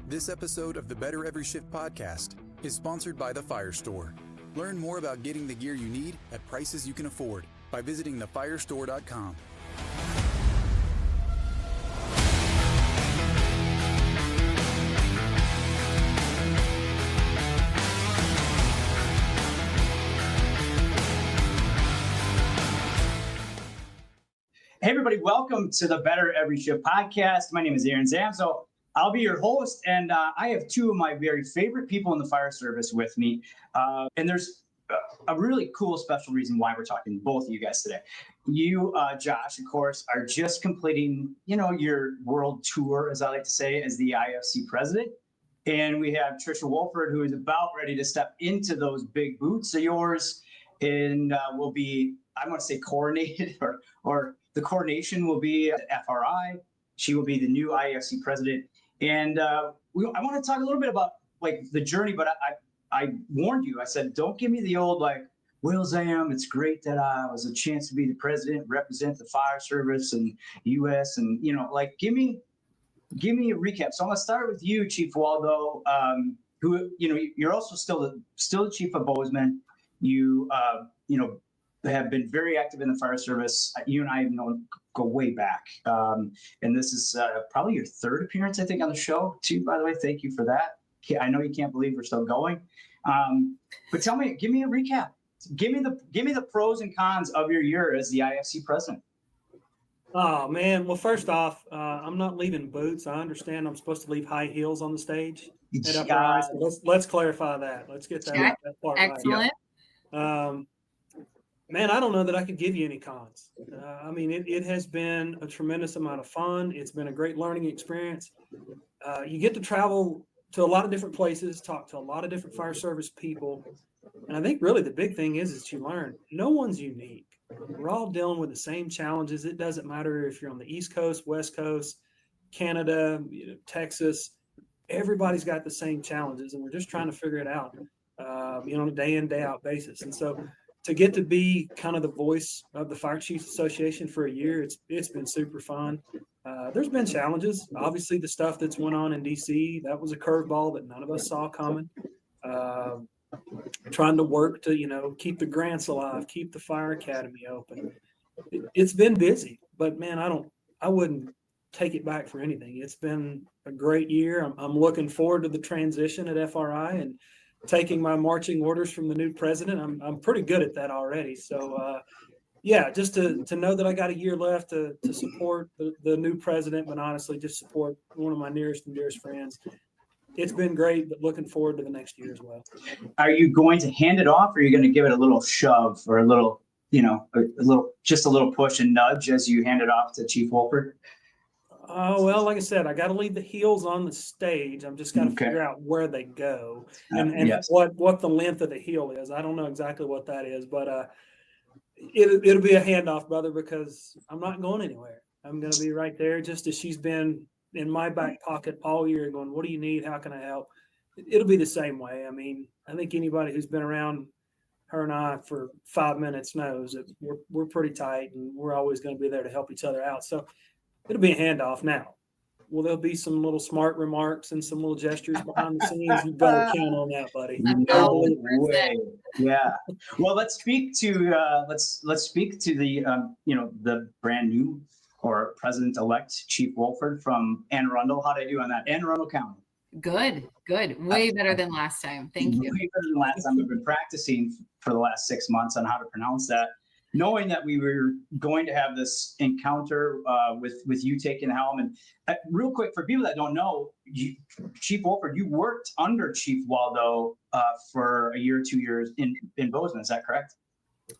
This episode of the Better Every Shift podcast is sponsored by The Fire Store. Learn more about getting the gear you need at prices you can afford by visiting thefirestore.com. Hey, everybody, welcome to the Better Every Shift podcast. My name is Aaron Zamzo. I'll be your host, and I have two of my very favorite people in the fire service with me. And there's a really cool special reason why we're talking to both of you guys today. You, Josh, of course, are just completing, your world tour, as I like to say, as the IAFC president. And we have Trisha Wolford, who is about ready to step into those big boots of yours and will be, I want to say, coordinated or the coordination will be at FRI. She will be the new IAFC president. And I want to talk a little bit about the journey, but I warned you. I said, don't give me the old Will Zam, it's great that I was a chance to be the president, represent the fire service and U.S. and give me a recap. So I'm gonna start with you, Chief Waldo, who you're also still the chief of Bozeman. You have been very active in the fire service. You and I have go way back. And this is probably your third appearance, I think, on the show, too, by the way. Thank you for that. I know you can't believe we're still going. But give me a recap. Give me the pros and cons of your year as the IFC president. Oh, man. Well, first off, I'm not leaving boots. I understand I'm supposed to leave high heels on the stage. So let's clarify that. Let's get that part right. Excellent. Man, I don't know that I could give you any cons. It has been a tremendous amount of fun. It's been a great learning experience. You get to travel to a lot of different places, talk to a lot of different fire service people. And I think really the big thing is that you learn no one's unique. We're all dealing with the same challenges. It doesn't matter if you're on the East Coast, West Coast, Canada, Texas. Everybody's got the same challenges, and we're just trying to figure it out, on a day in, day out basis. And so to get to be kind of the voice of the Fire Chiefs Association for a year, it's been super fun. There's been challenges. Obviously, the stuff that's went on in D.C., that was a curveball that none of us saw coming. Trying to work to, keep the grants alive, keep the Fire Academy open. It's been busy, but, man, I wouldn't take it back for anything. It's been a great year. I'm looking forward to the transition at FRI and taking my marching orders from the new president. I'm pretty good at that already. So, just to know that I got a year left to support the new president, but honestly just support one of my nearest and dearest friends. It's been great, but looking forward to the next year as well. Are you going to hand it off, or are you going to give it a little shove or a little push and nudge as you hand it off to Chief Wolford? Well, like I said, I got to leave the heels on the stage. I'm just got to figure out where they go and yes. what the length of the heel is. I don't know exactly what that is, but it'll be a handoff, brother, because I'm not going anywhere. I'm going to be right there, just as she's been in my back pocket all year going, what do you need? How can I help? It'll be the same way. I think anybody who's been around her and I for 5 minutes knows that we're pretty tight, and we're always going to be there to help each other out. So it'll be a handoff now. Well, there'll be some little smart remarks and some little gestures behind the scenes. You better count on that, buddy. No way. Yeah. Well, let's speak to the brand new or President-elect Chief Wolford from Anne Arundel. How'd I do on that? Anne Arundel County. Good. Way better than last time. Thank you. Way better than last time. We've been practicing for the last 6 months on how to pronounce that, knowing that we were going to have this encounter with you taking the helm. And real quick, for people that don't know, Chief Wolford, you worked under Chief Waldo for a year, 2 years in Bozeman. Is that correct?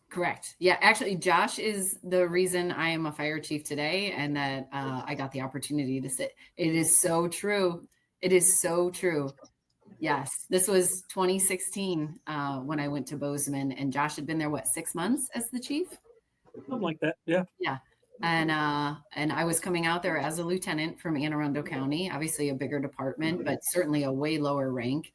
Correct. Yeah, actually, Josh is the reason I am a fire chief today, and that I got the opportunity to sit. It is so true. It is so true. Yes, this was 2016 when I went to Bozeman, and Josh had been there, 6 months as the chief? Something like that, yeah. Yeah, and I was coming out there as a lieutenant from Anne Arundel County, obviously a bigger department, but certainly a way lower rank.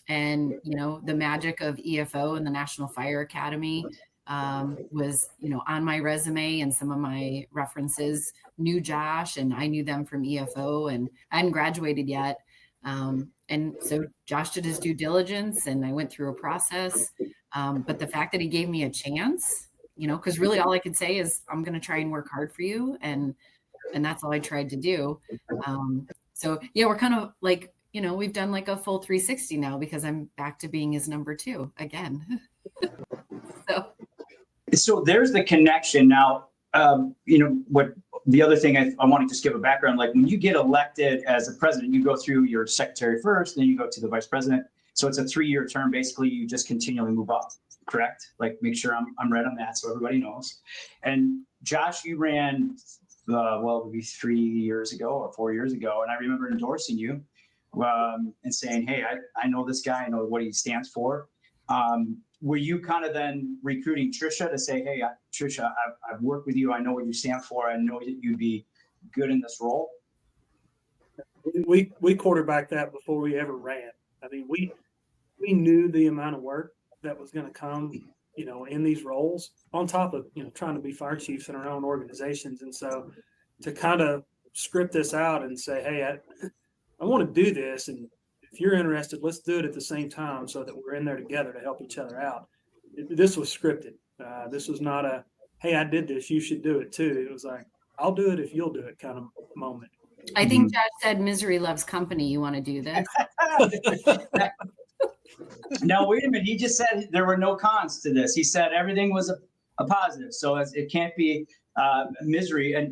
And, the magic of EFO and the National Fire Academy was, on my resume, and some of my references knew Josh, and I knew them from EFO, and I hadn't graduated yet. And so Josh did his due diligence and I went through a process. But the fact that he gave me a chance, because really all I could say is I'm going to try and work hard for you. And that's all I tried to do. So yeah, we're kind of like, we've done like a full 360 now because I'm back to being his number 2 again. So there's the connection. Now, what the other thing I want to just give a background, like when you get elected as a president, you go through your secretary first, then you go to the vice president. So it's a 3-year term. Basically, you just continually move up, correct? Like make sure I'm right on that so everybody knows. And Josh, you ran, maybe 3 years ago or 4 years ago. And I remember endorsing you and saying, hey, I know this guy, I know what he stands for. Were you kind of then recruiting Trisha to say, hey, Trisha, I've worked with you. I know what you stand for. I know that you'd be good in this role. We quarterbacked that before we ever ran. I mean, we knew the amount of work that was going to come, in these roles on top of, trying to be fire chiefs in our own organizations. And so to kind of script this out and say, hey, I want to do this. And if you're interested, let's do it at the same time so that we're in there together to help each other out. This was scripted. This was not a, hey, I did this, you should do it too. It was like, I'll do it if you'll do it kind of moment. I think Josh said misery loves company. You want to do this? No, wait a minute. He just said there were no cons to this. He said everything was a positive. So it can't be misery.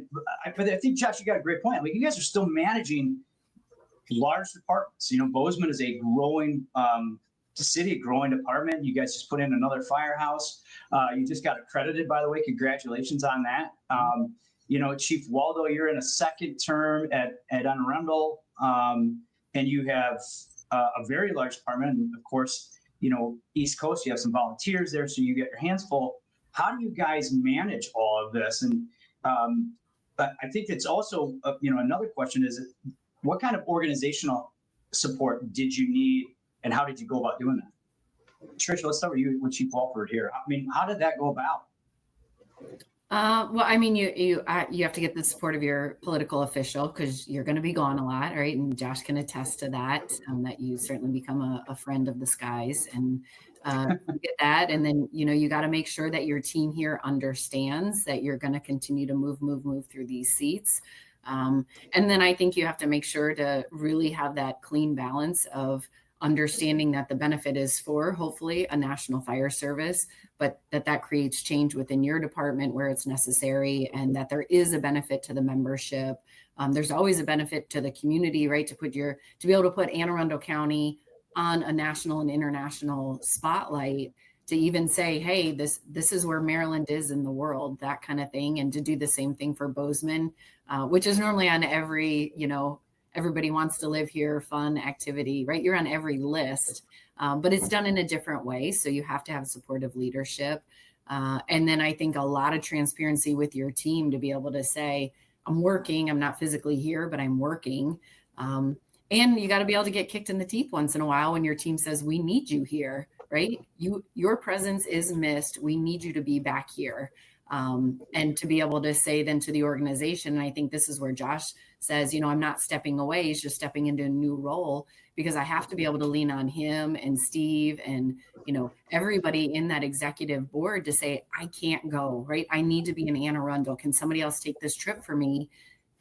But I think, Josh, you got a great point. Like you guys are still managing large departments. Bozeman is a growing city, a growing department. You guys just put in another firehouse. You just got accredited, by the way. Congratulations on that. Chief Waldo, you're in a second term at Anne Arundel, and you have a very large department. And of course, East Coast, you have some volunteers there, so you get your hands full. How do you guys manage all of this? And but I think it's also, another question is, what kind of organizational support did you need, and how did you go about doing that? Trisha, let's start with you, with Chief Wolford here. I mean, how did that go about? Well, I mean, you have to get the support of your political official because you're going to be gone a lot, right? And Josh can attest to that, that you certainly become a friend of the skies and you get that. And then, you got to make sure that your team here understands that you're going to continue to move through these seats. And then I think you have to make sure to really have that clean balance of understanding that the benefit is for hopefully a national fire service, but that creates change within your department where it's necessary, and that there is a benefit to the membership. There's always a benefit to the community, right? To be able to put Anne Arundel County on a national and international spotlight, to even say, hey, this is where Maryland is in the world, that kind of thing. And to do the same thing for Bozeman, which is normally on every, everybody wants to live here, fun activity, right? You're on every list, but it's done in a different way. So you have to have supportive leadership. And then I think a lot of transparency with your team to be able to say, I'm working, I'm not physically here, but I'm working. And you got to be able to get kicked in the teeth once in a while when your team says, we need you here, right? Your presence is missed. We need you to be back here. And to be able to say then to the organization, and I think this is where Josh says, I'm not stepping away, he's just stepping into a new role, because I have to be able to lean on him and Steve and, everybody in that executive board to say, I can't go, right? I need to be in Anne Arundel. Can somebody else take this trip for me?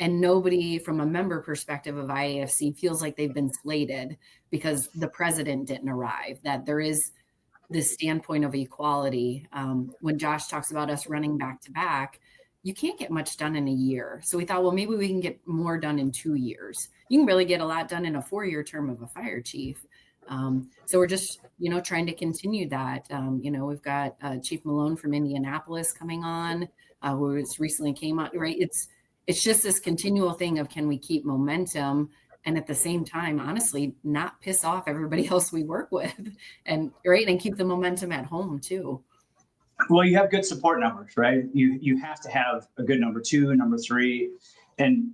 And nobody from a member perspective of IAFC feels like they've been slated because the president didn't arrive, that there is this standpoint of equality. When Josh talks about us running back to back, you can't get much done in a year. So we thought, well, maybe we can get more done in 2 years. You can really get a lot done in a 4-year term of a fire chief. So we're just, trying to continue that. We've got Chief Malone from Indianapolis coming on, who recently came out, right? It's just this continual thing of, can we keep momentum? And at the same time, honestly, not piss off everybody else we work with, and keep the momentum at home too. Well, you have good support numbers, right? You have to have a good number 2, number 3. And,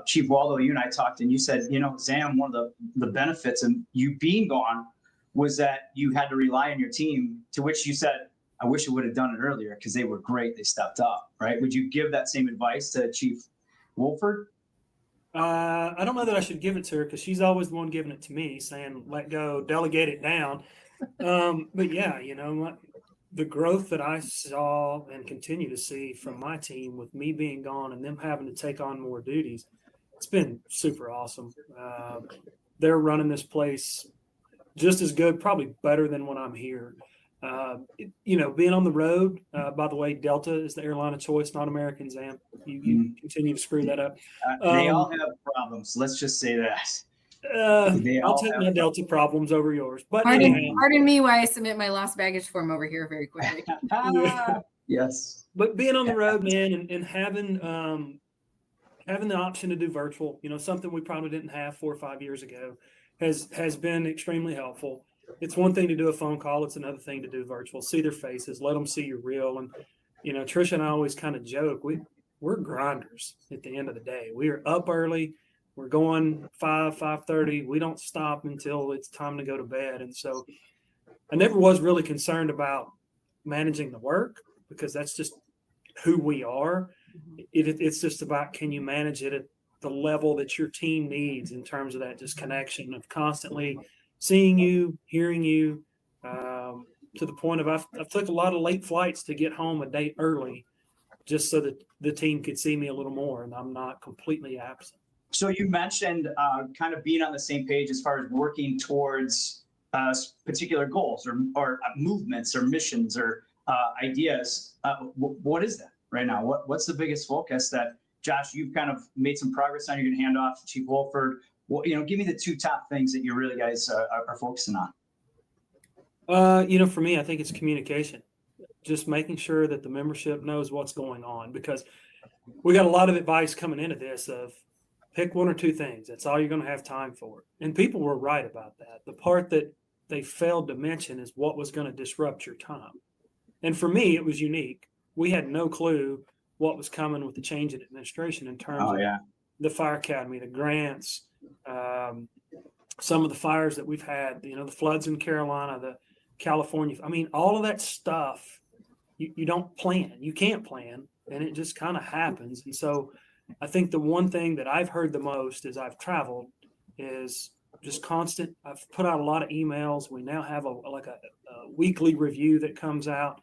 Chief Waldo, you and I talked, and you said, Zam, one of the benefits of you being gone was that you had to rely on your team, to which you said, I wish I would have done it earlier because they were great. They stepped up, right? Would you give that same advice to Chief Wolford? I don't know that I should give it to her because she's always the one giving it to me, saying, let go, delegate it down. But yeah, the growth that I saw and continue to see from my team with me being gone and them having to take on more duties, it's been super awesome. They're running this place just as good, probably better than when I'm here. Being on the road, by the way, Delta is the airline of choice, not American, Zam. You continue to screw that up. They all have problems. Let's just say that. I'll take my Delta problems over yours. But pardon me while I submit my lost baggage form over here very quickly. Yeah. Yes. But being on the road, man, and having the option to do virtual, something we probably didn't have 4 or 5 years ago, has been extremely helpful. It's one thing to do a phone call. It's another thing to do virtual, see their faces, let them see you're real. And, Trisha and I always kind of joke, we're grinders at the end of the day. We are up early. We're going 5:30. We don't stop until it's time to go to bed. And so I never was really concerned about managing the work because that's just who we are. It's just about, can you manage it at the level that your team needs in terms of that just connection of constantly seeing you, hearing you, to the point of I've took a lot of late flights to get home a day early just so that the team could see me a little more and I'm not completely absent. So you mentioned kind of being on the same page as far as working towards particular goals or movements or missions or ideas. What is that right now? What's the biggest focus that, Josh, you've kind of made some progress on? You're going to hand off to Chief Wolford. Give me the 2 top things that you really guys are focusing on. For me, I think it's communication, just making sure that the membership knows what's going on, because we got a lot of advice coming into this of pick 1 or 2 things. That's all you're going to have time for. And people were right about that. The part that they failed to mention is what was going to disrupt your time. And for me, it was unique. We had no clue what was coming with the change in administration in terms of the fire academy, the grants, some of the fires that we've had, the floods in Carolina, the California. I mean, all of that stuff, you don't plan. You can't plan, and it just kind of happens. And so I think the one thing that I've heard the most as I've traveled is just constant. I've put out a lot of emails. We now have a weekly review that comes out.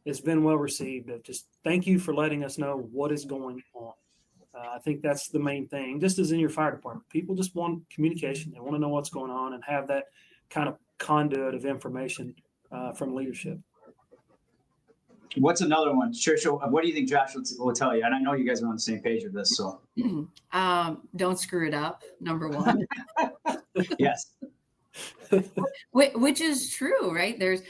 It's been well received. Of just thank you for letting us know what is going on. I think that's the main thing. Just as in your fire department, people just want communication. They want to know what's going on and have that kind of conduit of information from leadership. What's another one? Trisha, what do you think Josh will tell you? And I know you guys are on the same page with this. So don't screw it up, number 1. Yes. Which is true, right? There's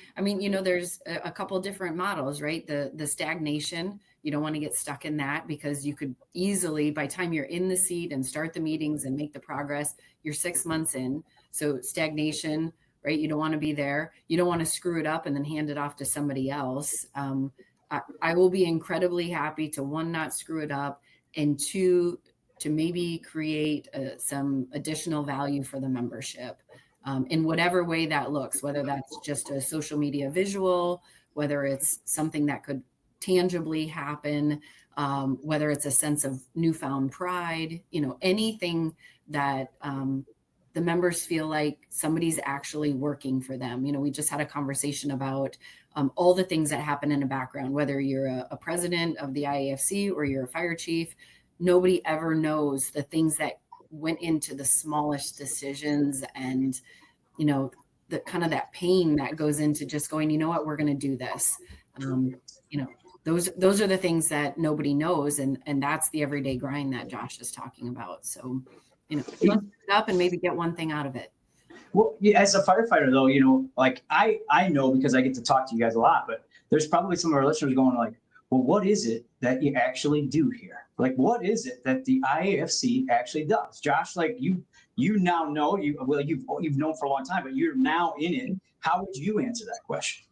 a couple different models, right? The stagnation, you don't want to get stuck in that because you could easily, by the time you're in the seat and start the meetings and make the progress, you're 6 months in. So stagnation, right? You don't want to be there. You don't want to screw it up and then hand it off to somebody else. I will be incredibly happy to, 1, not screw it up, and 2, to maybe create some additional value for the membership. In whatever way that looks, whether that's just a social media visual, whether it's something that could tangibly happen, whether it's a sense of newfound pride, anything that the members feel like somebody's actually working for them. We just had a conversation about all the things that happen in the background, whether you're a president of the IAFC or you're a fire chief, nobody ever knows the things that went into the smallest decisions and, the kind of that pain that goes into just going, you know what, we're going to do this. Those are the things that nobody knows. And that's the everyday grind that Josh is talking about. So, let's pick it up and maybe get one thing out of it. Well, as a firefighter though, I know because I get to talk to you guys a lot, but there's probably some of our listeners going like, well, what is it that you actually do here? Like, what is it that the IAFC actually does? Josh, like you now know, you've known for a long time, but you're now in it. How would you answer that question?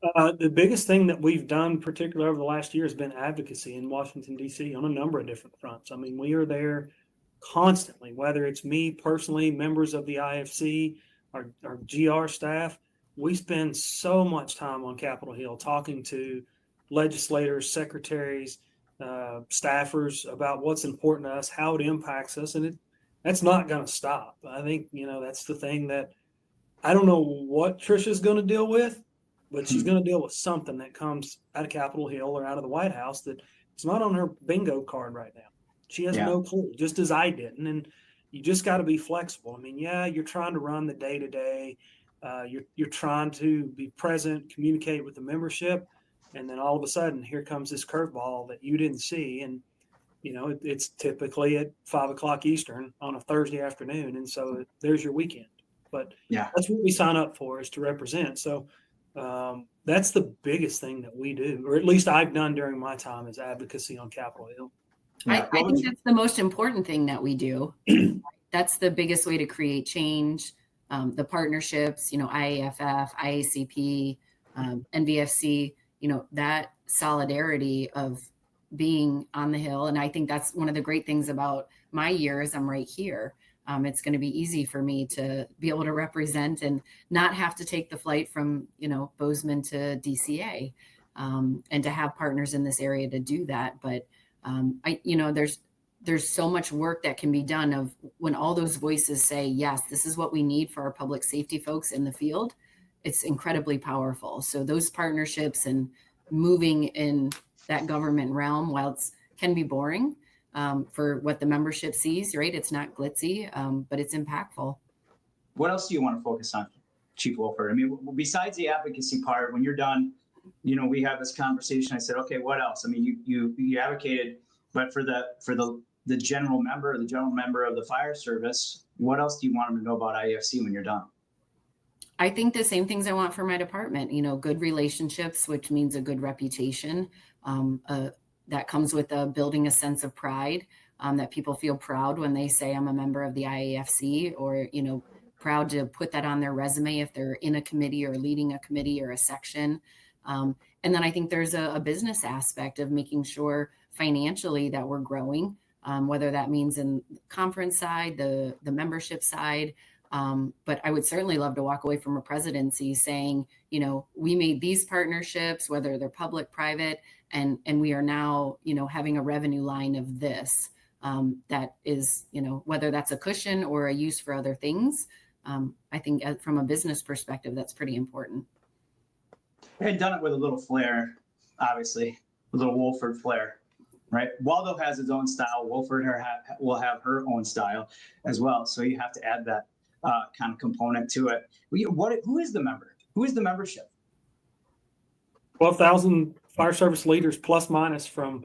The biggest thing that we've done, particularly over the last year, has been advocacy in Washington, D.C. on a number of different fronts. I mean, we are there constantly, whether it's me personally, members of the IFC, our GR staff. We spend so much time on Capitol Hill talking to legislators, secretaries, staffers about what's important to us, how it impacts us, and that's not going to stop. I think, that's the thing that I don't know what Trisha's going to deal with, but she's going to deal with something that comes out of Capitol Hill or out of the White House that it's not on her bingo card right now. She has no clue, just as I didn't. And you just got to be flexible. I mean, you're trying to run the day to day. You're trying to be present, communicate with the membership, and then all of a sudden, here comes this curveball that you didn't see. And it's typically at 5:00 Eastern on a Thursday afternoon, and so there's your weekend. But that's what we sign up for, is to represent. So that's the biggest thing that we do, or at least I've done during my time, is advocacy on Capitol Hill. I think that's the most important thing that we do. That's the biggest way to create change. The partnerships, IAFF, IACP, NVFC, that solidarity of being on the Hill. And I think that's one of the great things about my year is I'm right here. It's going to be easy for me to be able to represent and not have to take the flight from, Bozeman to DCA, and to have partners in this area to do that. But there's so much work that can be done of when all those voices say, yes, this is what we need for our public safety folks in the field. It's incredibly powerful. So those partnerships and moving in that government realm, while it can be boring, for what the membership sees, right? It's not glitzy, but it's impactful. What else do you want to focus on, Chief Wolford? I mean, besides the advocacy part, when you're done, we have this conversation. I said, okay, what else? I mean, you advocated, but for the general member of the fire service, what else do you want them to know about IAFC when you're done? I think the same things I want for my department, good relationships, which means a good reputation, that comes with building a sense of pride, that people feel proud when they say I'm a member of the IAFC, or, proud to put that on their resume if they're in a committee or leading a committee or a section. And then I think there's a business aspect of making sure financially that we're growing, whether that means in the conference side, the membership side. But I would certainly love to walk away from a presidency saying, we made these partnerships, whether they're public, private, and we are now, having a revenue line of this, that is, whether that's a cushion or a use for other things. I think from a business perspective, that's pretty important. I had done it with a little flair, obviously, a little Wolford flair, right? Waldo has his own style. Wolford will have her own style as well. So you have to add that kind of component to it. Who is the member? Who is the membership? 12,000 fire service leaders plus minus from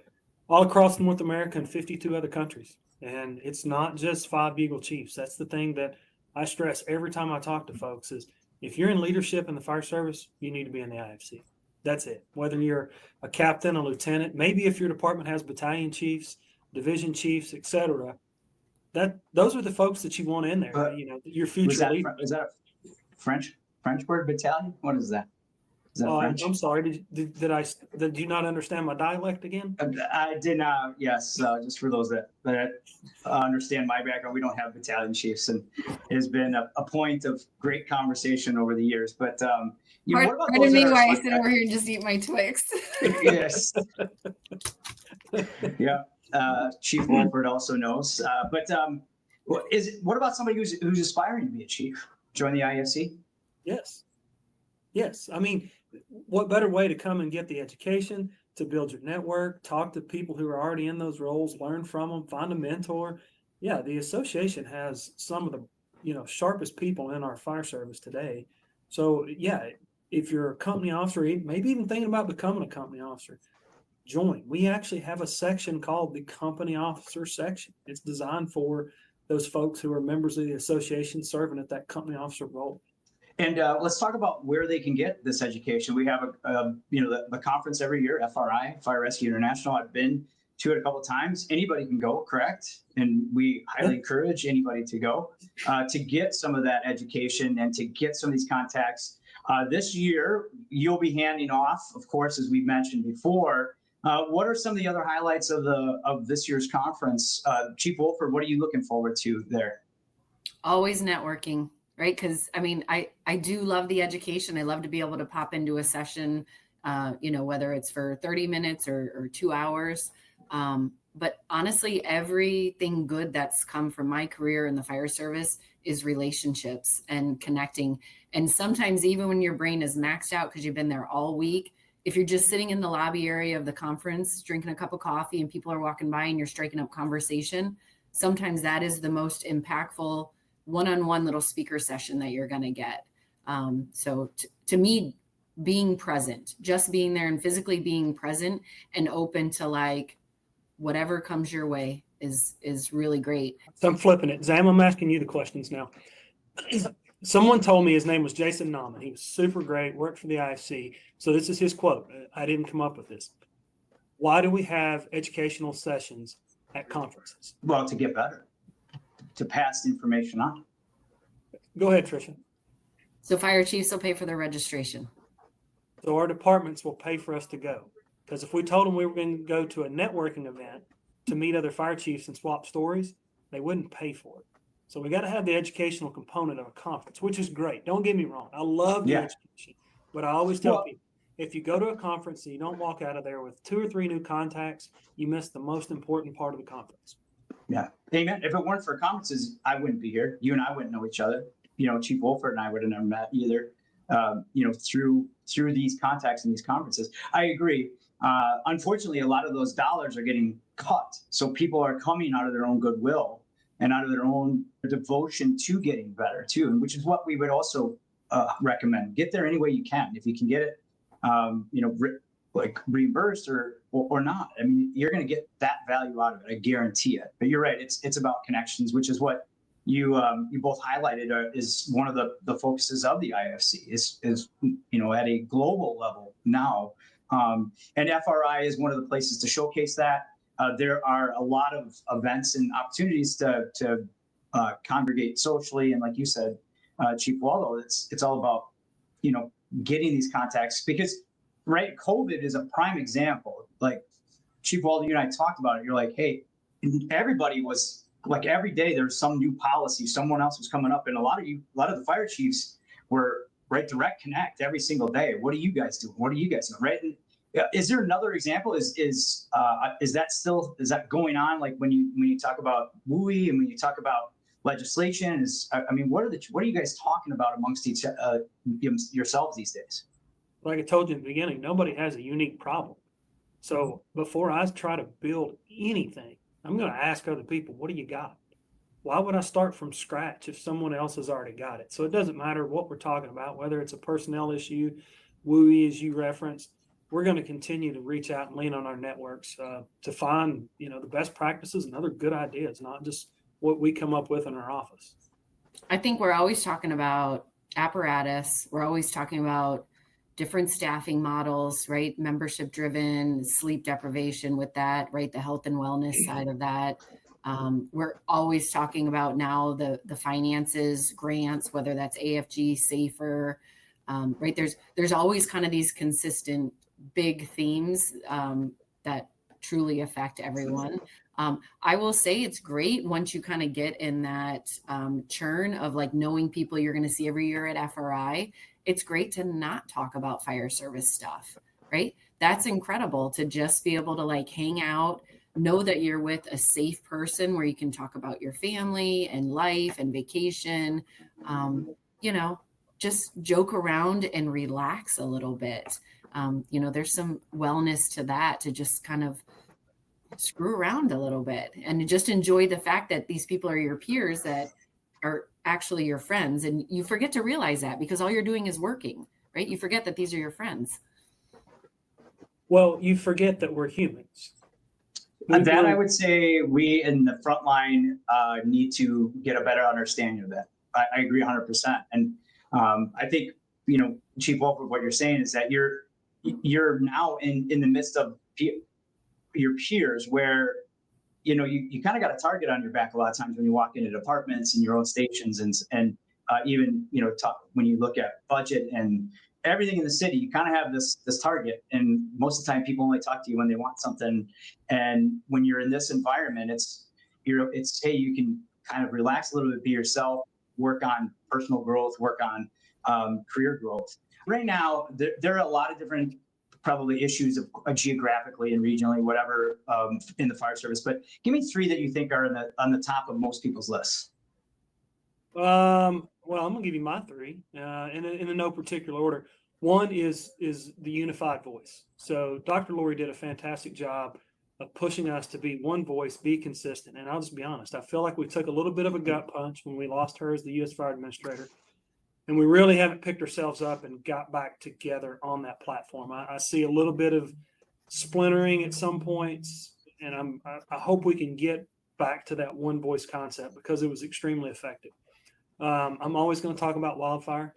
all across North America and 52 other countries. And it's not just 5 Bugle Chiefs. That's the thing that I stress every time I talk to folks is if you're in leadership in the fire service, you need to be in the IFC. That's it. Whether you're a captain, a lieutenant, maybe if your department has battalion chiefs, division chiefs, etc., those are the folks that you want in there. Your future leader. Is that a French word, battalion? What is that? Is that French? I'm sorry. Did you not understand my dialect again? I did not. Yes. Just for those that understand my background, we don't have battalion chiefs, and it has been a point of great conversation over the years. But what about those me why I sit over here and just eat my Twix? Yes. Yeah. Chief Wolford also knows. But what about somebody who's aspiring to be a chief? Join the IAFC? Yes. I mean, what better way to come and get the education, to build your network, talk to people who are already in those roles, learn from them, find a mentor. Yeah, the association has some of the sharpest people in our fire service today. So yeah, if you're a company officer, maybe even thinking about becoming a company officer, join. We actually have a section called the company officer section. It's designed for those folks who are members of the association serving at that company officer role. And let's talk about where they can get this education. We have the conference every year, FRI, Fire Rescue International. I've been to it a couple of times. Anybody can go, correct? And we highly encourage anybody to go to get some of that education and to get some of these contacts. This year, you'll be handing off, of course, as we mentioned before. What are some of the other highlights of this year's conference? Chief Wolford, what are you looking forward to there? Always networking. Right. Because I do love the education. I love to be able to pop into a session, whether it's for 30 minutes or 2 hours. But honestly, everything good that's come from my career in the fire service is relationships and connecting. And sometimes even when your brain is maxed out because you've been there all week, if you're just sitting in the lobby area of the conference, drinking a cup of coffee and people are walking by and you're striking up conversation, sometimes that is the most impactful one-on-one little speaker session that you're going to get. So to me, being present, just being there and physically being present and open to like whatever comes your way is really great. So I'm flipping it. Zam, I'm asking you the questions now. Someone told me his name was Jason Nauman. He was super great, worked for the IAFC. So this is his quote. I didn't come up with this. Why do we have educational sessions at conferences? Well, to get better, to pass information on. Go ahead, Trisha. So fire chiefs will pay for their registration. So our departments will pay for us to go. Because if we told them we were going to go to a networking event to meet other fire chiefs and swap stories, they wouldn't pay for it. So we got to have the educational component of a conference, which is great. Don't get me wrong. I love the education. But I always tell people, if you go to a conference and you don't walk out of there with 2 or 3 new contacts, you miss the most important part of the conference. Yeah. Amen. If it weren't for conferences, I wouldn't be here. You and I wouldn't know each other. Chief Wolford and I would have never met either, through these contacts and these conferences. I agree. Unfortunately, a lot of those dollars are getting cut. So people are coming out of their own goodwill and out of their own devotion to getting better too, and which is what we would also recommend. Get there any way you can. If you can get it, reimbursed or not. I mean, you're going to get that value out of it. I guarantee it. But you're right. It's about connections, which is what you both highlighted is one of the focuses of the IAFC is at a global level now. And FRI is one of the places to showcase that. There are a lot of events and opportunities to congregate socially. And like you said, Chief Waldo, it's all about, getting these contacts because, right, COVID is a prime example. Like Chief Waldo, you and I talked about it. You're like, hey, everybody was like every day there's some new policy, someone else was coming up. And a lot of the fire chiefs were right, direct connect every single day. What are you guys doing? What are you guys doing? Right. And is there another example? Is that going on? Like when you talk about WUI and when you talk about legislation, what are you guys talking about amongst yourselves these days? Like I told you in the beginning, nobody has a unique problem. So before I try to build anything, I'm going to ask other people, what do you got? Why would I start from scratch if someone else has already got it? So it doesn't matter what we're talking about, whether it's a personnel issue, WUI as you referenced, we're going to continue to reach out and lean on our networks to find, the best practices and other good ideas, not just what we come up with in our office. I think we're always talking about apparatus. We're always talking about different staffing models, right? Membership driven, sleep deprivation with that, right? The health and wellness side of that. We're always talking about now the finances, grants, whether that's AFG, SAFER, right? There's always kind of these consistent big themes that truly affect everyone. I will say it's great once you kind of get in that churn of like knowing people you're going to see every year at FRI. It's great to not talk about fire service stuff, right? That's incredible to just be able to like hang out, know that you're with a safe person where you can talk about your family and life and vacation, just joke around and relax a little bit. There's some wellness to that, to just kind of screw around a little bit and just enjoy the fact that these people are your peers that are actually your friends. And you forget to realize that because all you're doing is working, right? You forget that these are your friends. Well, you forget that we're humans. I would say we in the front line need to get a better understanding of that. I agree 100%. And I think, Chief Wolford, what you're saying is that you're now in the midst of your peers where, you kind of got a target on your back a lot of times when you walk into departments and your own stations and even, when you look at budget and everything in the city, you kind of have this target. And most of the time people only talk to you when they want something. And when you're in this environment, it's, hey, you can kind of relax a little bit, be yourself, work on personal growth, work on career growth. Right now, there are a lot of different probably issues of geographically and regionally, whatever, in the fire service. But give me 3 that you think are on the top of most people's lists. Well, I'm gonna give you my 3 in no particular order. One is the unified voice. So Dr. Lori did a fantastic job of pushing us to be one voice, be consistent. And I'll just be honest, I feel like we took a little bit of a gut punch when we lost her as the U.S. Fire Administrator, and we really haven't picked ourselves up and got back together on that platform. I see a little bit of splintering at some points, and I hope we can get back to that one voice concept because it was extremely effective. I'm always going to talk about wildfire.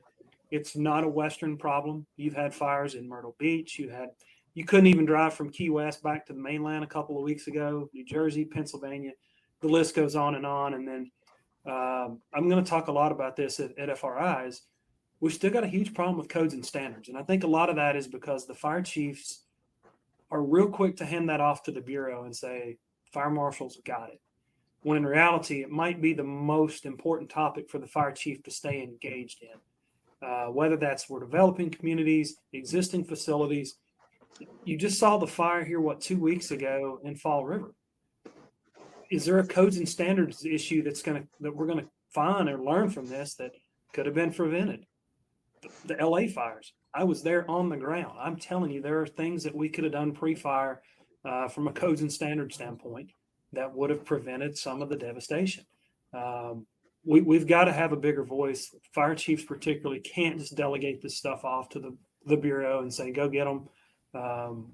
It's not a Western problem. You've had fires in Myrtle Beach. You couldn't even drive from Key West back to the mainland a couple of weeks ago, New Jersey, Pennsylvania. The list goes on. And then I'm going to talk a lot about this at FRIs. We've still got a huge problem with codes and standards. And I think a lot of that is because the fire chiefs are real quick to hand that off to the Bureau and say, fire marshals got it. When in reality, it might be the most important topic for the fire chief to stay engaged in. Whether that's we're developing communities, existing facilities. You just saw the fire here, 2 weeks ago in Fall River. Is there a codes and standards issue that we're gonna find or learn from this that could have been prevented? The LA fires. I was there on the ground. I'm telling you, there are things that we could have done pre-fire from a codes and standards standpoint that would have prevented some of the devastation. We've got to have a bigger voice. Fire chiefs particularly can't just delegate this stuff off to the Bureau and say, go get them.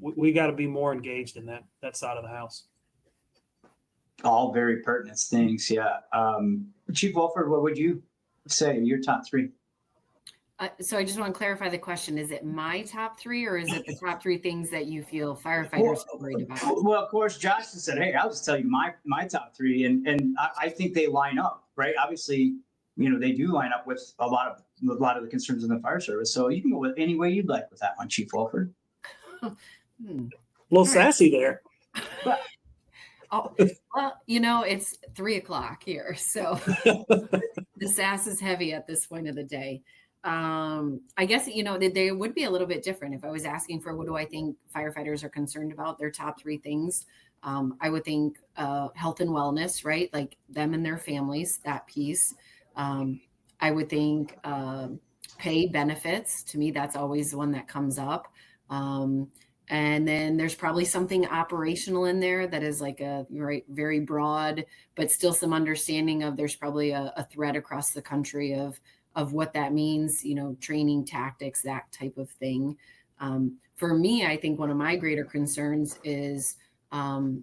We got to be more engaged in that side of the house. All very pertinent things. Yeah. Chief Wolford, what would you say your top 3? So I just want to clarify the question. Is it my top 3 or is it the top 3 things that you feel firefighters are worried about? Well, of course, Josh said, hey, I'll just tell you my top 3. And I think they line up, right? Obviously, they do line up with a lot of the concerns in the fire service. So you can go with any way you'd like with that one, Chief Wolford. A little sassy there. Oh, well, it's 3:00 here. So the sass is heavy at this point of the day. I guess, they would be a little bit different. If I was asking for what do I think firefighters are concerned about, their top 3 things, I would think health and wellness, right? Like them and their families, that piece. I would think pay benefits. To me, that's always the one that comes up. And then there's probably something operational in there that is like very broad, but still some understanding of there's probably a threat across the country of what that means, training tactics, that type of thing. For me, I think one of my greater concerns is the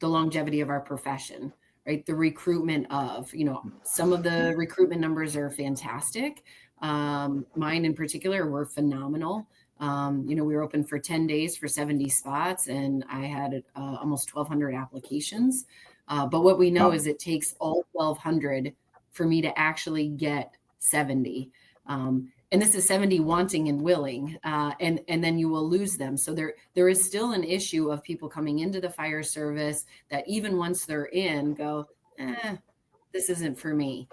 longevity of our profession, right? The recruitment of, some of the recruitment numbers are fantastic. Mine in particular were phenomenal. We were open for 10 days for 70 spots and I had almost 1,200 applications. But what we know is it takes all 1,200 for me to actually get 70. And this is 70 wanting and willing, and then you will lose them. So there is still an issue of people coming into the fire service that even once they're in go, this isn't for me.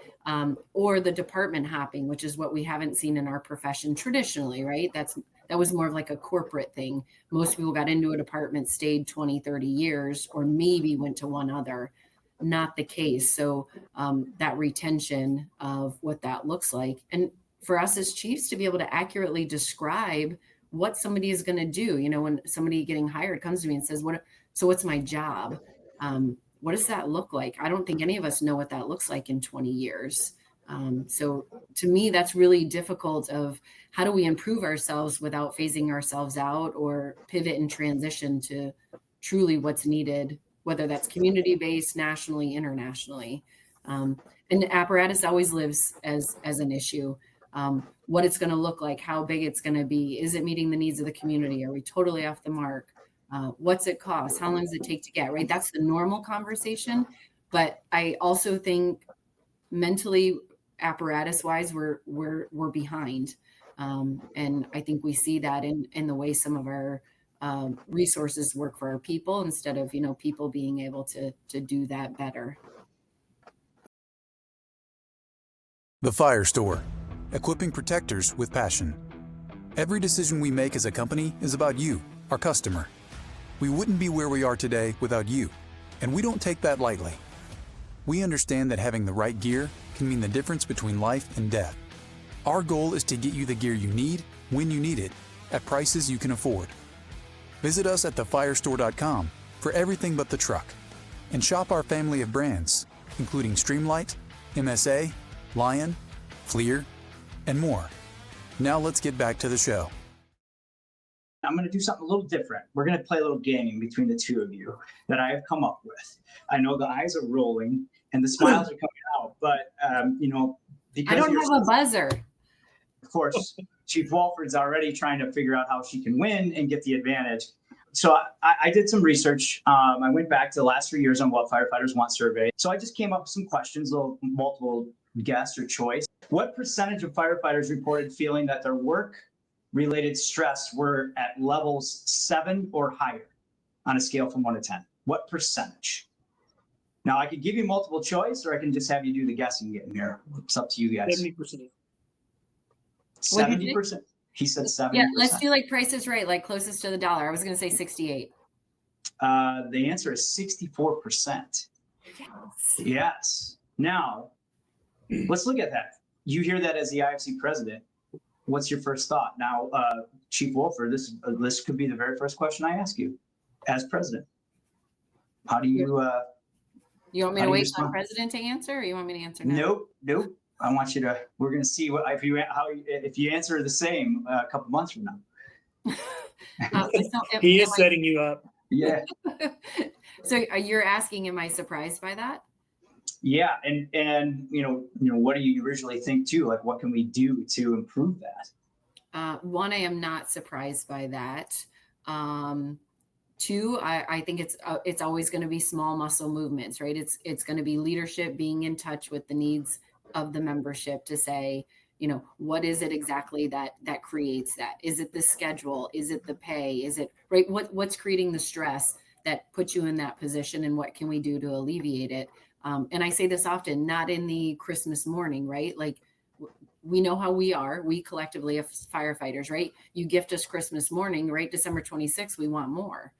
Or the department hopping, which is what we haven't seen in our profession traditionally, right? That was more of like a corporate thing. Most people got into a department, stayed 20, 30 years, or maybe went to one other. Not the case. So that retention of what that looks like. And for us as chiefs to be able to accurately describe what somebody is going to do, when somebody getting hired comes to me and says, what's my job? What does that look like? I don't think any of us know what that looks like in 20 years. So to me, that's really difficult of how do we improve ourselves without phasing ourselves out or pivot and transition to truly what's needed, whether that's community-based, nationally, internationally. And apparatus always lives as an issue. What it's going to look like, how big it's going to be. Is it meeting the needs of the community? Are we totally off the mark? What's it cost? How long does it take to get, right? That's the normal conversation. But I also think mentally, apparatus-wise, we're behind. And I think we see that in the way some of our resources work for our people instead of, people being able to do that better. The Fire Store, equipping protectors with passion. Every decision we make as a company is about you, our customer. We wouldn't be where we are today without you, and we don't take that lightly. We understand that having the right gear can mean the difference between life and death. Our goal is to get you the gear you need, when you need it, at prices you can afford. Visit us at thefirestore.com for everything but the truck, and shop our family of brands, including Streamlight, MSA, Lion, Fleer, and more. Now let's get back to the show. I'm going to do something a little different. We're going to play a little game between the two of you that I have come up with. I know the eyes are rolling and the smiles are coming out, but because I don't have a buzzer. Of course, Chief Wolford's already trying to figure out how she can win and get the advantage. So I did some research. I went back to the last 3 years on what firefighters want survey. So I just came up with some questions, little multiple guess or choice. What percentage of firefighters reported feeling that their work-related stress were at levels 7 or higher on a scale from 1 to 10? What percentage? Now, I could give you multiple choice, or I can just have you do the guessing game here. It's up to you guys. 70%. 70%. He said 70%. Yeah, let's do like Price is Right, like closest to the dollar. I was going to say 68. The answer is 64%. Yes. Yes. Now, let's look at that. You hear that as the IAFC president. What's your first thought? Now, Chief Wolford, this could be the very first question I ask you as president. How do you You want me to wait for the president to answer, or you want me to answer now? Nope. I want you to. We're going to see if you answer the same a couple months from now. He is setting you up. Yeah. So you're asking, am I surprised by that? Yeah, and what do you originally think too? Like, what can we do to improve that? One, I am not surprised by that. Two, I think it's always going to be small muscle movements, right? It's going to be leadership being in touch with the needs of the membership to say, what is it exactly that creates that? Is it the schedule? Is it the pay? Is it right? What's creating the stress that puts you in that position, and what can we do to alleviate it? And I say this often, not in the Christmas morning, right? Like, we know how we are. We collectively as firefighters, right? You gift us Christmas morning, right? December 26th, we want more.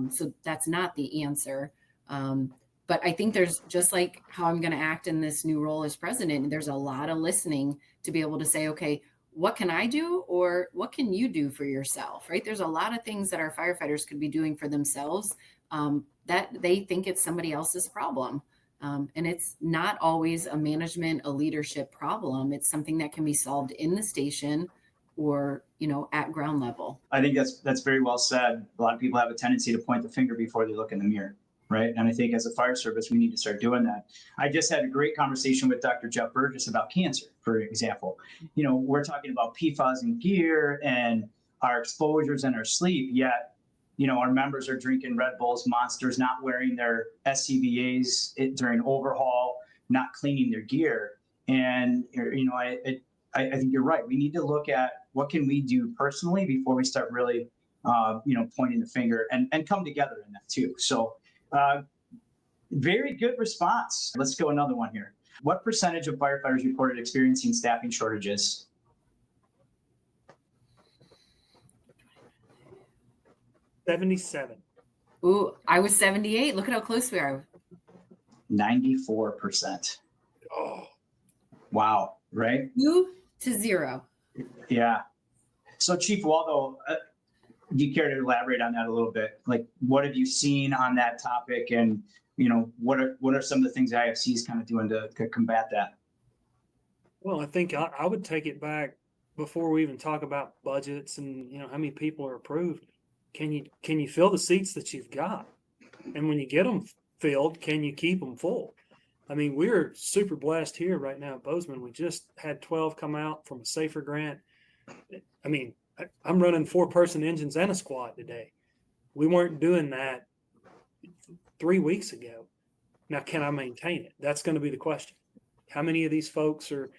So that's not the answer. But I think there's, just like how I'm going to act in this new role as president, there's a lot of listening to be able to say, okay, what can I do, or what can you do for yourself, right? There's a lot of things that our firefighters could be doing for themselves that they think it's somebody else's problem. And it's not always a management, a leadership problem. It's something that can be solved in the station or, at ground level. I think that's very well said. A lot of people have a tendency to point the finger before they look in the mirror, right? And I think as a fire service, we need to start doing that. I just had a great conversation with Dr. Jeff Burgess about cancer, for example. We're talking about PFAS in gear and our exposures and our sleep, yet our members are drinking Red Bulls, Monsters, not wearing their SCBAs during overhaul, not cleaning their gear. And, I think you're right. We need to look at what can we do personally before we start really, pointing the finger and come together in that too. So very good response. Let's go another one here. What percentage of firefighters reported experiencing staffing shortages? 77. Ooh, I was 78. Look at how close we are. 94%. Oh, wow. Right? 2-0. Yeah. So Chief Waldo, do you care to elaborate on that a little bit? Like, what have you seen on that topic, and what are some of the things IAFC is kind of doing to combat that? well, I think I would take it back before we even talk about budgets and how many people are approved. Can you fill the seats that you've got? And when you get them filled, can you keep them full? I mean, we're super blessed here right now at Bozeman. We just had 12 come out from a SAFER grant. I mean, I'm running 4-person engines and a squad today. We weren't doing that 3 weeks ago. Now, can I maintain it? That's going to be the question. How many of these folks are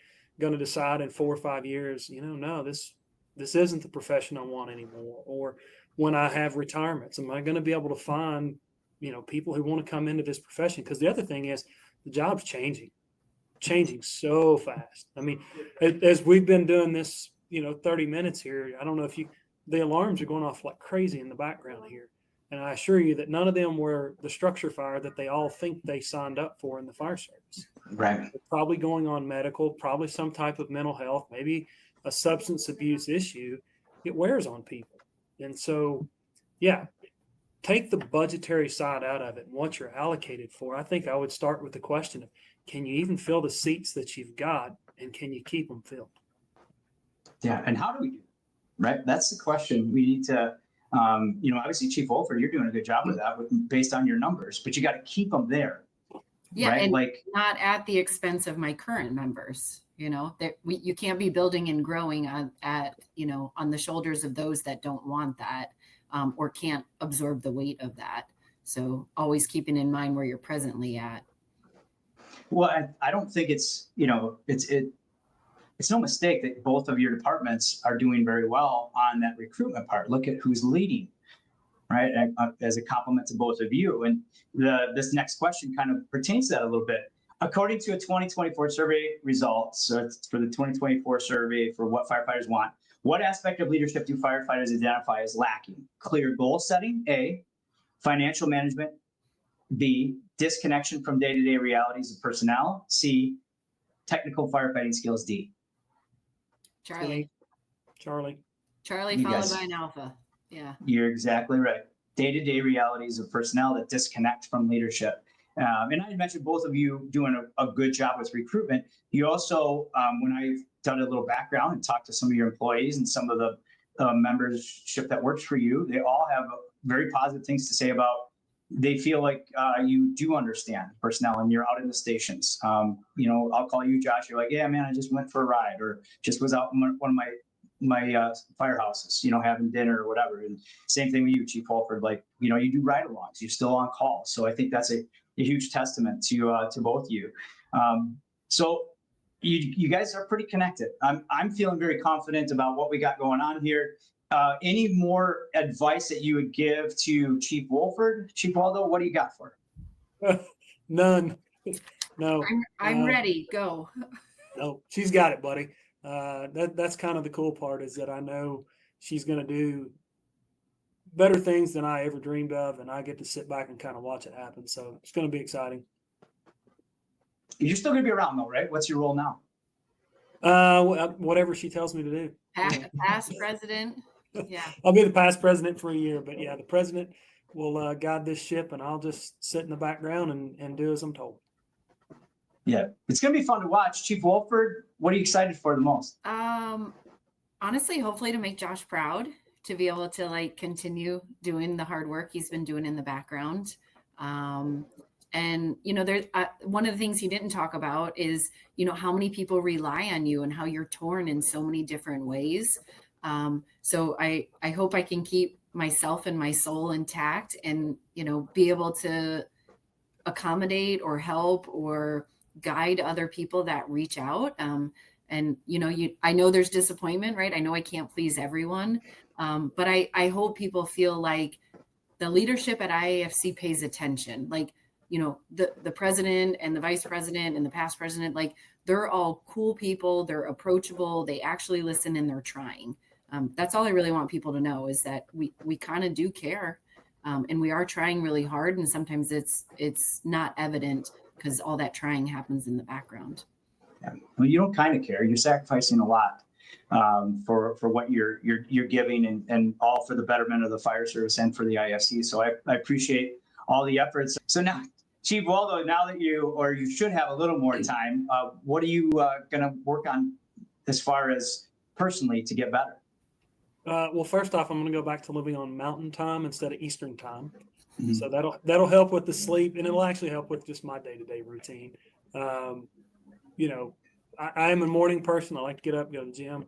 going to decide in 4 or 5 years, no, this isn't the profession I want anymore? Or when I have retirements, am I going to be able to find, people who want to come into this profession? Because the other thing is, the job's changing so fast. I mean, as we've been doing this, 30 minutes here. I don't know if the alarms are going off like crazy in the background here. And I assure you that none of them were the structure fire that they all think they signed up for in the fire service. Right. They're probably going on medical, probably some type of mental health, maybe a substance abuse issue. It wears on people. And so, yeah, take the budgetary side out of it and what you're allocated for. I think I would start with the question of, can you even fill the seats that you've got, and can you keep them filled? Yeah. And how do we do it? Right. That's the question we need to, obviously Chief Wolford, you're doing a good job with that based on your numbers, but you got to keep them there. Yeah, right? and Like, not at the expense of my current members. You can't be building and growing on the shoulders of those that don't want that, or can't absorb the weight of that. So always keeping in mind where you're presently at. Well, I don't think it's no mistake that both of your departments are doing very well on that recruitment part. Look at who's leading, right? As a compliment to both of you. And this next question kind of pertains to that a little bit. According to a 2024 survey results, so it's for the 2024 survey for what firefighters want, what aspect of leadership do firefighters identify as lacking? Clear goal setting, A. Financial management, B. Disconnection from day-to-day realities of personnel, C. Technical firefighting skills, D. Charlie You followed guys- by an alpha. Yeah. You're exactly right. Day-to-day realities of personnel that disconnect from leadership. And I mentioned both of you doing a good job with recruitment. You also, when I've done a little background and talked to some of your employees and some of the membership that works for you, they all have very positive things to say about. They feel like you do understand personnel and you're out in the stations. I'll call you, Josh. You're like, yeah, man, I just went for a ride, or just was out in one of my firehouses, having dinner or whatever. And same thing with you, Chief Wolford. Like, you do ride-alongs. You're still on call. So I think that's a huge testament to both of you. So you guys are pretty connected. I'm feeling very confident about what we got going on here. Any more advice that you would give to Chief Wolford? Chief Waldo, what do you got for her? None. No. I'm ready. Go. No, she's got it, buddy. That's kind of the cool part, is that I know she's going to do better things than I ever dreamed of, and I get to sit back and kind of watch it happen. So it's going to be exciting. You're still going to be around though, right? What's your role now? Whatever she tells me to do. Past president. Yeah. I'll be the past president for a year, but yeah, the president will guide this ship, and I'll just sit in the background and do as I'm told. Yeah, it's going to be fun to watch. Chief Wolford, what are you excited for the most? Honestly, hopefully to make Josh proud, to be able to continue doing the hard work he's been doing in the background. And there's one of the things he didn't talk about is, how many people rely on you and how you're torn in so many different ways. So I hope I can keep myself and my soul intact and, be able to accommodate or help or guide other people that reach out. And, I know there's disappointment, right? I know I can't please everyone. But I hope people feel like the leadership at IAFC pays attention. The president and the vice president and the past president, they're all cool people. They're approachable. They actually listen and they're trying. That's all I really want people to know, is that we kind of do care. And we are trying really hard. And sometimes it's not evident because all that trying happens in the background. Yeah. Well, you don't kind of care. You're sacrificing a lot for what you're giving, and all for the betterment of the fire service and for the IFC. So I appreciate all the efforts. So now, Chief Waldo, now that you should have a little more time, what are you going to work on as far as personally to get better? Well, first off, I'm going to go back to living on Mountain Time instead of Eastern Time. Mm-hmm. So that'll help with the sleep, and it'll actually help with just my day-to-day routine. I am a morning person. I like to get up, go to the gym.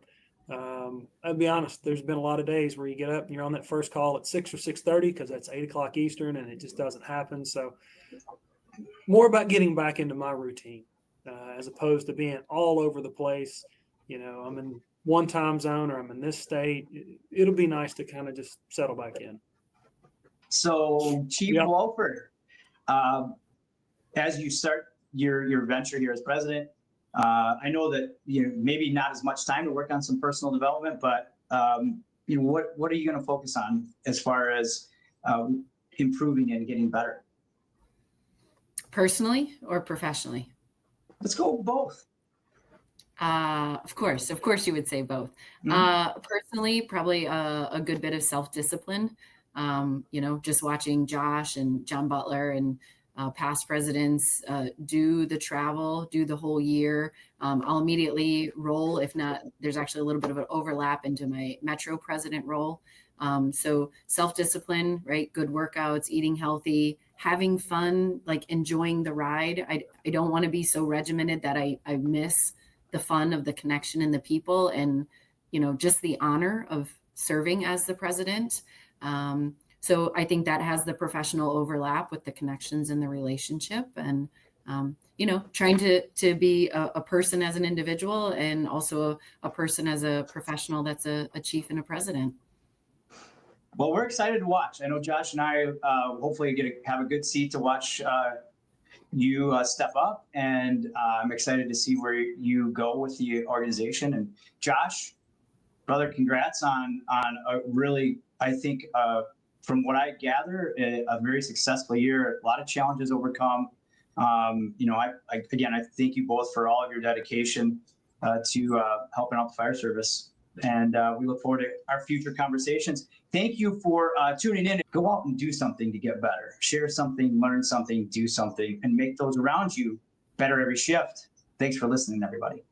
I'll be honest, there's been a lot of days where you get up and you're on that first call at 6 or 6:30 because that's 8 o'clock Eastern, and it just doesn't happen. So more about getting back into my routine as opposed to being all over the place. I'm in one time zone or I'm in this state. It'll be nice to kind of just settle back in. So, Chief Wolford, as you start your venture here as president, I know that maybe not as much time to work on some personal development, but what are you going to focus on as far as improving and getting better? Personally or professionally? Let's go both. Of course you would say both. Personally, probably a good bit of self-discipline. Just watching Josh and John Butler and past presidents do the travel, do the whole year. I'll immediately roll, if not, there's actually a little bit of an overlap into my Metro president role. So self-discipline, right? Good workouts, eating healthy, having fun, like enjoying the ride. I don't want to be so regimented that I miss the fun of the connection and the people and, just the honor of serving as the president. So I think that has the professional overlap with the connections and the relationship and, trying to be a person as an individual and also a person as a professional that's a chief and a president. Well, we're excited to watch. I know Josh and I hopefully have a good seat to watch you step up, and I'm excited to see where you go with the organization. And Josh, brother, congrats on a really, I think, from what I gather, a very successful year. A lot of challenges overcome. I thank you both for all of your dedication to helping out the fire service. And we look forward to our future conversations. Thank you for tuning in. Go out and do something to get better. Share something, learn something, do something, and make those around you better every shift. Thanks for listening, everybody.